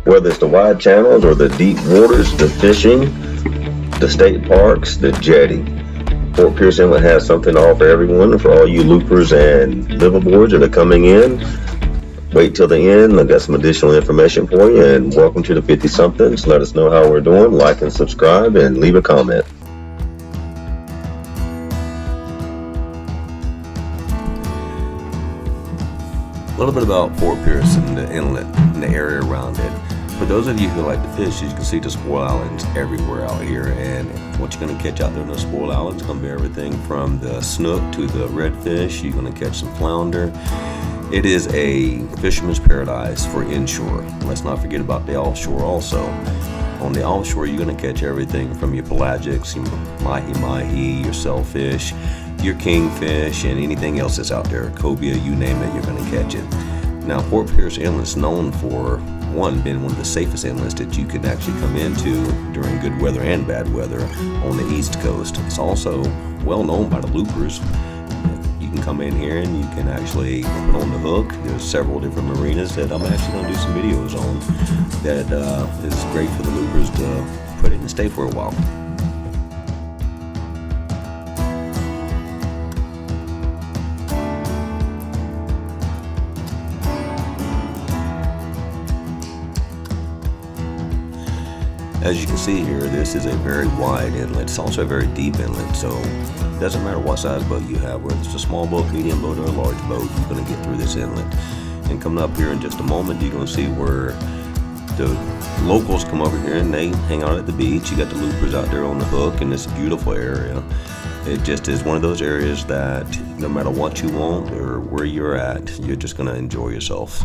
Whether it's the wide channels or the deep waters, the fishing, the state parks, the jetty, Fort Pierce Inlet has something to offer everyone. For all you loopers and liveaboards that are coming in, wait till the end. I've got some additional information for you, and welcome to the 50 somethings. Let us know how we're doing, like and subscribe, and leave a comment. A little bit about Fort Pierce and the inlet and the area around it. For those of you who like to fish, you can see the spoil islands everywhere out here, and what you're going to catch out there in those spoil islands is going to be everything from the snook to the redfish. You're going to catch some flounder. It is a fisherman's paradise for inshore. Let's not forget about the offshore also. On the offshore, you're going to catch everything from your pelagics, your mahi-mahi, your sailfish, your kingfish, and anything else that's out there. Cobia, you name it, you're going to catch it. Now, Fort Pierce Inlet is known for, being one of the safest inlets that you can actually come into during good weather and bad weather on the East Coast. It's also well known by the loopers. You can come in here and you can actually put on the hook. There's several different marinas that I'm actually going to do some videos on that is great for the loopers to put in and stay for a while. As you can see here, this is a very wide inlet. It's also a very deep inlet, so it doesn't matter what size boat you have, whether it's a small boat, medium boat, or a large boat, you're going to get through this inlet. And coming up here in just a moment, you're going to see where the locals come over here and they hang out at the beach. You got the loopers out there on the hook, and it's a beautiful area. It just is one of those areas that no matter what you want or where you're at, you're just going to enjoy yourself.